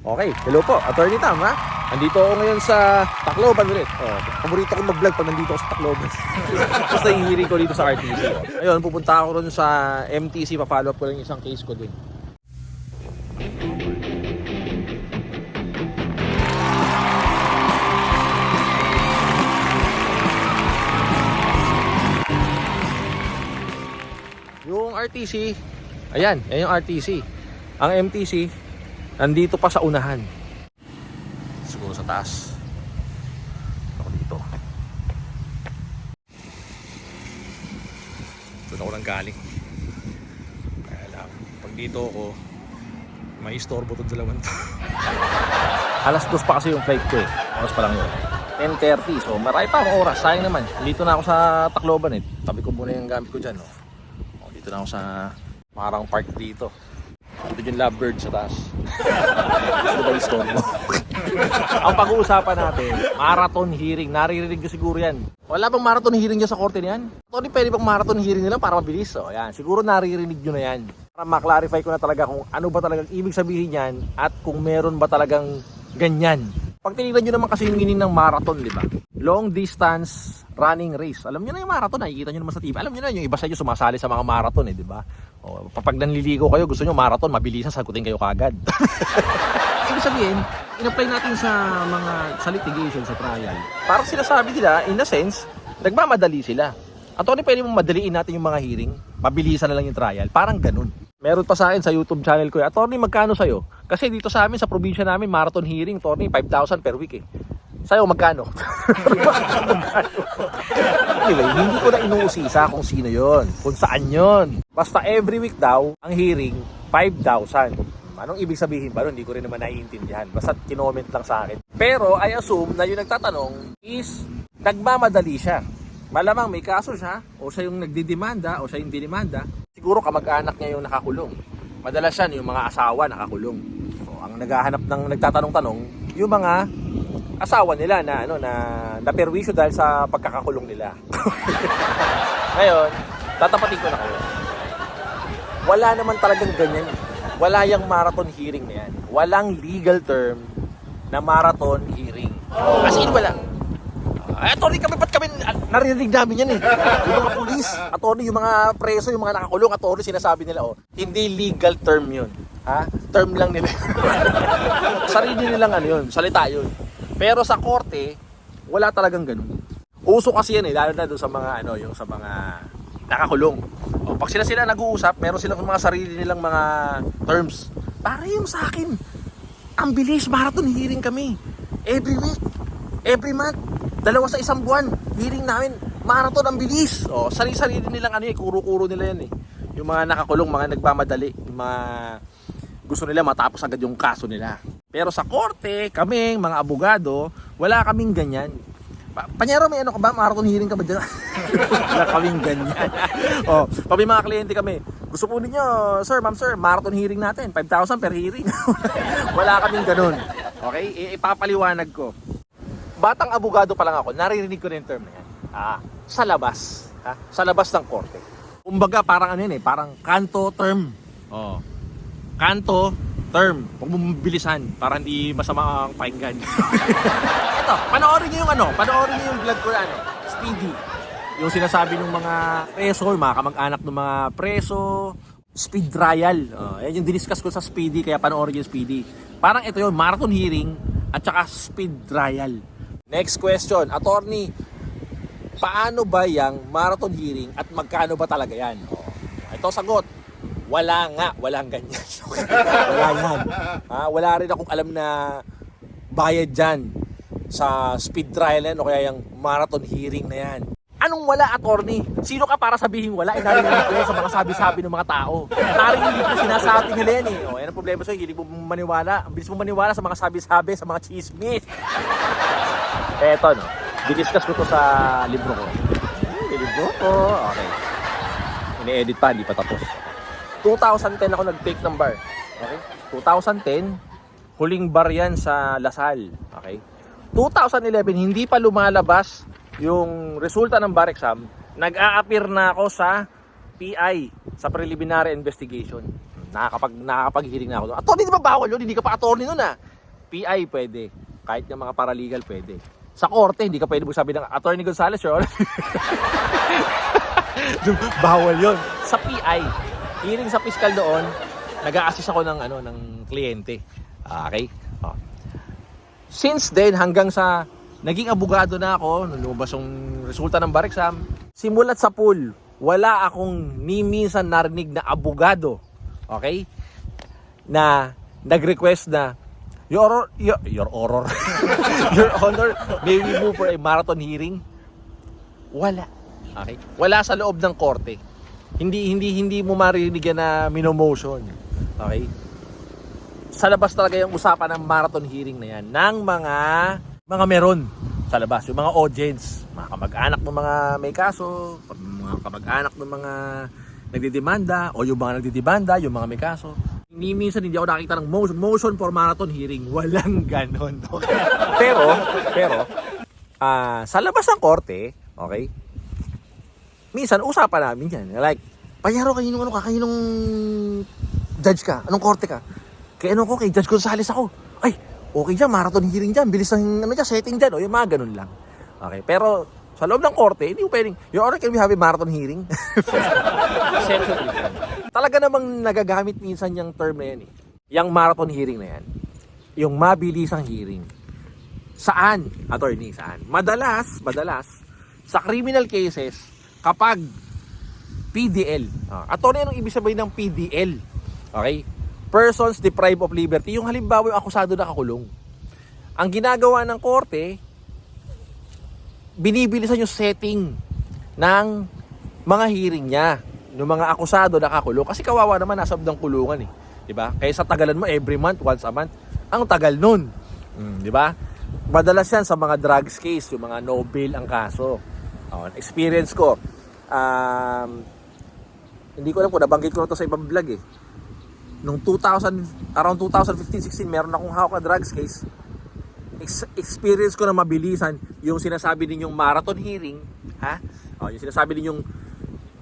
Okay, hello po, Attorney Tam ha? Andito ako ngayon sa Tacloban ulit. Paborito ko mag-vlog pag nandito ako sa Tacloban. Basta hihiring ko dito sa RTC. Ayun, pupunta ako ron sa MTC, pa-follow up ko lang isang case ko din. Yung RTC, ayan yung RTC. Ang MTC, nandito pa sa unahan. Siguro sa taas. Ako dito. Doon ako nang galing. Kaya lang, pag dito ako, may istorbo itong dalawan to. Alas 2 pa kasi yung flight ko eh. Oras pa lang yun. 10:30. So marami pa akong oras. Sayang naman. Dito na ako sa Tacloban eh. Tabi ko muna yung gamit ko dyan. Oh. Dito na ako sa Marang Park dito. Dito yung lovebird sa taas. Gusto ba yung story mo? Ang pag-uusapan natin, marathon hearing. Naririnig nyo siguro yan. Wala bang marathon hearing dyan sa korte niyan? Tony, pwede bang marathon hearing nila para mabilis? O, yan. Siguro naririnig nyo na yan. Para maklarify ko na talaga kung ano ba talagang ibig sabihin yan at kung meron ba talagang ganyan. Pag tinignan nyo naman kasi yung meaning ng marathon, di ba? Long distance running race. Alam nyo na yung marathon, nakikita nyo naman sa TV. Alam nyo na yung iba sa inyo sumasali sa mga marathon eh, di ba? O, pag nanliligo kayo, gusto nyo marathon, mabilisan, sagutin kayo kagad. Ibig sabihin, in-apply natin sa litigation, sa trial. Parang sinasabi nila, in a sense, nagmamadali sila. At ano pwede mong madaliin natin yung mga hearing? Mabilisan na lang yung trial. Parang ganun. Meron pa sa akin sa YouTube channel ko, Attorney, magkano sa'yo? Kasi dito sa amin, sa probinsya namin, marathon hearing, Attorney, 5,000 per week eh. Sa'yo, magkano? Anyway, hindi ko na inuusisa kung sino yon, kung saan yon. Basta every week daw, ang hearing, 5,000. Anong ibig sabihin ba? Hindi ko rin naman naiintindihan. Basta kinoment lang sa akin. Pero I assume na yung nagtatanong is nagmamadali siya. Malamang may kaso siya, o siya yung nagdidemanda, o siya yung dinimanda. Siguro kamag-anak niya yung nakakulong. Madalas yan yung mga asawa nakakulong. So, ang naghahanap ng nagtatanong-tanong, yung mga asawa nila na naperwisyo dahil sa pagkakakulong nila. Ngayon, tatapatin ko na kayo. Wala naman talagang ganyan. Wala yung marathon hearing na yan. Walang legal term na marathon hearing. As in, wala. Attorney, ba't kami narinig namin yan eh. Yung mga pulis, attorney, yung mga preso, yung mga nakakulong, attorney, sinasabi nila, hindi legal term yun. Ha? Term lang nila. Sarili nilang yun, salita yun. Pero sa korte, wala talagang ganun. Uso kasi yan eh, lalo na doon sa mga yung sa mga nakakulong. Pag sila nag-uusap, meron silang mga sarili nilang mga terms. Para yung sa akin, ang bilis, marathon hearing kami. Every week, every month, 2 sa isang buwan, hearing namin, marathon ang bilis. Sarili nilang kuro-kuro nila yan eh. Yung mga nakakulong, mga nagmamadali, yung mga gusto nila matapos agad yung kaso nila. Pero sa korte, kaming mga abogado, wala kaming ganyan. Panyero, may ka ba? Marathon hearing ka ba dyan? Wala kaming ganyan. Pag may mga kliyente kami, gusto po ninyo, sir, ma'am, sir, marathon hearing natin, 5,000 per hearing. Wala kaming ganun. Okay? Ipapaliwanag ko. Batang abogado pa lang ako, naririnig ko na yung term na yan. Sa labas. Sa labas ng korte. Kumbaga, parang parang kanto term. Kanto term. Huwag mo mabilisan para hindi masama ang pakinggan. Ito, panoorin niyo yung vlog ko Speedy. Yung sinasabi ng mga preso, yung mga kamag-anak ng mga preso, speed trial. Yan yung diniscuss ko sa Speedy, kaya panoorin yung Speedy. Parang ito yun, marathon hearing at saka speed trial. Next question, attorney, paano ba yung marathon hearing at magkano ba talaga yan? Ito sagot, walang ganyan. Wala yan. Wala rin akong alam na bayad dyan sa speed trial yan o kaya yung marathon hearing na yan. Anong wala, attorney? Sino ka para sabihin wala? Narinig ko yan sa mga sabi-sabi ng mga tao. Narinig ko sinasabi nila yan eh. Yan ang problema sa'yo, hindi mo maniwala. Ang bilis mo maniwala sa mga sabi-sabi, sa mga chismis. Eto, diniscuss ko to sa libro ko. Libro ko? Okay. Ini-edit pa, hindi pa tapos. 2010 ako nag-take ng bar. Okay? 2010, huling bar yan sa Lasal. Okay? 2011, hindi pa lumalabas yung resulta ng bar exam. Nag-a-appear na ako sa PI, sa preliminary investigation. Nakakapag-hearing na ako doon. Attorney, di ba bawal yun? Hindi ka pa attorney nun PI pwede. Kahit yung mga paralegal pwede. Sa korte, hindi ka pwede magsabi ng Attorney Gonzales, Your Honor. Bawal yun. Sa PI, hearing sa piskal doon, nag-a-assist ako ng kliyente. Okay? Oh. Since then, hanggang sa naging abogado na ako, nung lumabas yung resulta ng bar exam, simulat sa pool, wala akong ni minsan narinig na abogado, okay, na nag-request na, Your Honor, Your Honor, may we move for a marathon hearing? Wala. Okay? Wala sa loob ng korte. Hindi mo maririnig yan na minomotion. Okay? Sa labas talaga yung usapan ng marathon hearing na yan ng mga meron sa labas, yung mga audience, mga kamag-anak ng mga may kaso, mga kamag-anak ng mga nagdidemanda o yung mga nagdidemanda, yung mga may kaso. Minsan hindi ako nakita ng motion for marathon hearing. Walang ganon. Okay? pero sa labas ng korte, okay, minsan usapan namin yan. Like, Payaro, kaninong judge ka? Anong korte ka? Kay Judge Gonzales ako. Ay, okay dyan, marathon hearing dyan. Bilis ng setting dyan. O, yung mga ganun lang. Okay, pero sa loob ng korte, hindi mo pwedeng, Your Honor, can we have a marathon hearing? Essentially yan. Talaga namang nagagamit minsan yung term na yan eh. Yung marathon hearing na yan. Yung mabilisang hearing. Saan? Attorney, saan? Madalas, sa criminal cases, kapag PDL. Attorney, anong ibig sabihin ng PDL? Okay? Persons deprived of liberty. Yung halimbawa yung akusado nakakulong. Ang ginagawa ng korte, binibilisan yung setting ng mga hearing niya ng mga akusado nakakulong kasi kawawa naman nasa ng kulungan eh, 'di ba? Kaya sa tagalan mo every month, once a month, ang tagal nun. 'Di ba? Madalas 'yan sa mga drugs case, yung mga no bail ang kaso. Experience ko. Hindi ko alam kung nabanggit ko na to sa ibang vlog eh. Nung around 2015-16, meron akong hawak na drugs case. Experience ko na mabilisan yung sinasabi ninyong marathon hearing, ha? Yung sinasabi ninyong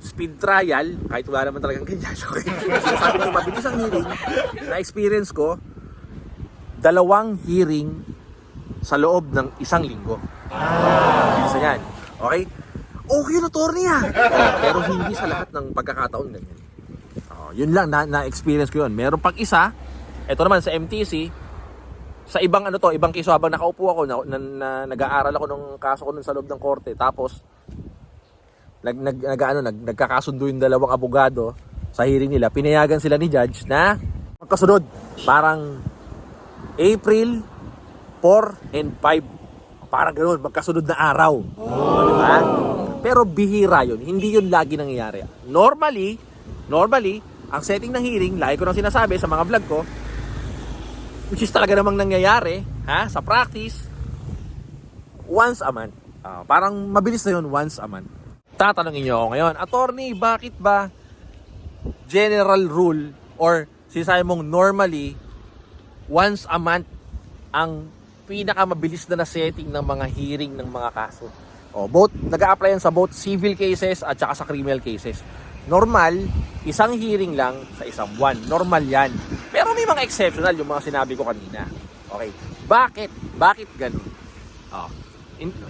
speed trial, kahit wala naman talagang ganyan. Okay? Sinasabi ninyong mabilisang hearing, na experience ko, 2 hearing sa loob ng 1 linggo. Bisa yan. Okay? Okay na, attorney ha. Pero hindi sa lahat ng pagkakataon ganyan. Yun lang, na-experience ko yun. Meron pang isa, ito naman sa MTC, sa ibang ibang kiso habang nakaupo ako nag-aaral ako ng kaso ko nun sa loob ng korte, tapos nagkakasundo yung 2 abogado sa hearing nila, pinayagan sila ni judge na magkasunod, parang April 4 and 5, parang ganoon, magkasunod na araw. Diba? Pero bihira yun, hindi yun lagi nangyayari. Normally ang setting ng hearing, lagi ko nang sinasabi sa mga vlog ko, which is talaga namang nangyayari sa practice, once a month. Parang mabilis na yun, once a month. Tatanungin nyo ako ngayon, attorney, bakit ba general rule or sinasabi mong normally once a month ang pinakamabilis na setting ng mga hearing ng mga kaso? Both nag-a-apply yan sa both civil cases at saka sa criminal cases. Normal, 1 hearing lang sa 1 buwan. Normal yan. Pero may mga exceptional, yung mga sinabi ko kanina. Okay. Bakit ganun?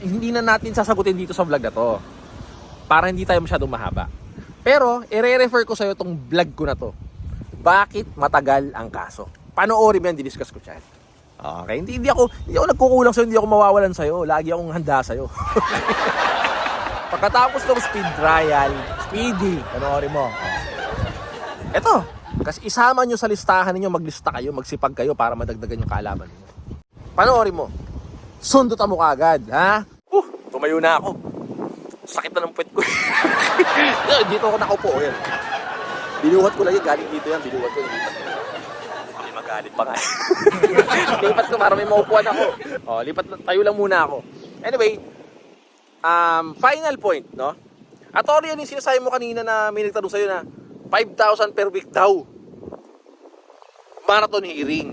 Hindi na natin sasagutin dito sa vlog na to. Para hindi tayo masyadong mahaba. Pero, i-refer ko sa'yo itong vlog ko na to. Bakit matagal ang kaso? Panoorin mo yan, diniscuss ko dyan. Okay? Hindi ako nagkukulang sa'yo, hindi ako mawawalan sa'yo. Lagi akong handa sa'yo. Pagkatapos ng speed trial, speedy, panoorin mo. Eto, kasi isama nyo sa listahan ninyo, maglista kayo, magsipag kayo para madagdagan yung kaalaman ninyo. Panoorin mo. Sundutan mo kaagad, ha? Tumayo na ako. Sakit na ng puwet ko. Dito ako nakaupo, yan. Binuhat ko lang yan, galing dito yan, binuhat ko yan. May magalit pa nga. Lipat ko para may maupuan ako. Tayo lang muna ako. Anyway, final point, no? Attorney, yan yung sinasabi mo kanina na may nagtanong sa'yo na 5,000 per week daw. Marathon hearing.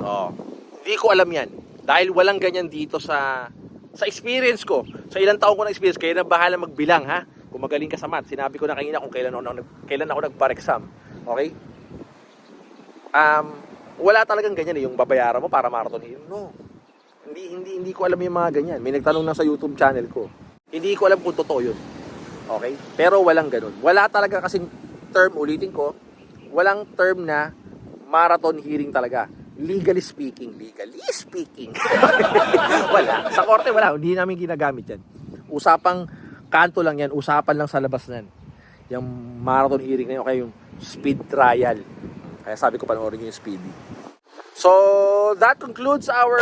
Hindi ko alam yan. Dahil walang ganyan dito sa experience ko. Sa ilang taon ko na experience, kaya na bahala magbilang, ha? Kung magaling ka sa math. Sinabi ko na kanina kung kailan ako nag-bar exam. Okay? Wala talagang ganyan yung babayaran mo para marathon hearing. No. Hindi ko alam yung mga ganyan. May nagtanong na sa YouTube channel ko. Hindi ko alam kung totoo yun. Okay? Pero walang ganun. Wala talaga kasing term, ulitin ko, walang term na marathon hearing talaga. Legally speaking. Wala. Sa korte wala. Hindi namin ginagamit yan. Usapang kanto lang yan. Usapan lang sa labas nan. Yung marathon hearing na yun. Kaya yung speed trial. Kaya sabi ko panoorin nyo yung speedy. So, that concludes our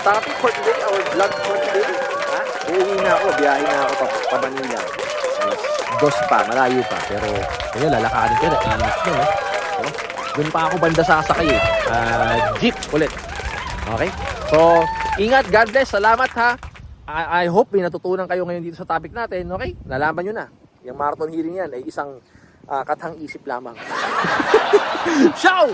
topic for today. Our vlog for today. Ha? Uuwi na ako. Biyahe na ako pa Manila. Dos pa. Malayo pa. Pero, yun, lalakarin ko. Nainis nyo. Doon pa ako banda sasakay eh. Jeep ulit. Okay? So, ingat. God bless. Salamat ha. I hope may natutunan kayo ngayon dito sa topic natin. Okay? Nalaman nyo na. Yung marathon hearing yan ay isang kathang isip lamang. Ciao!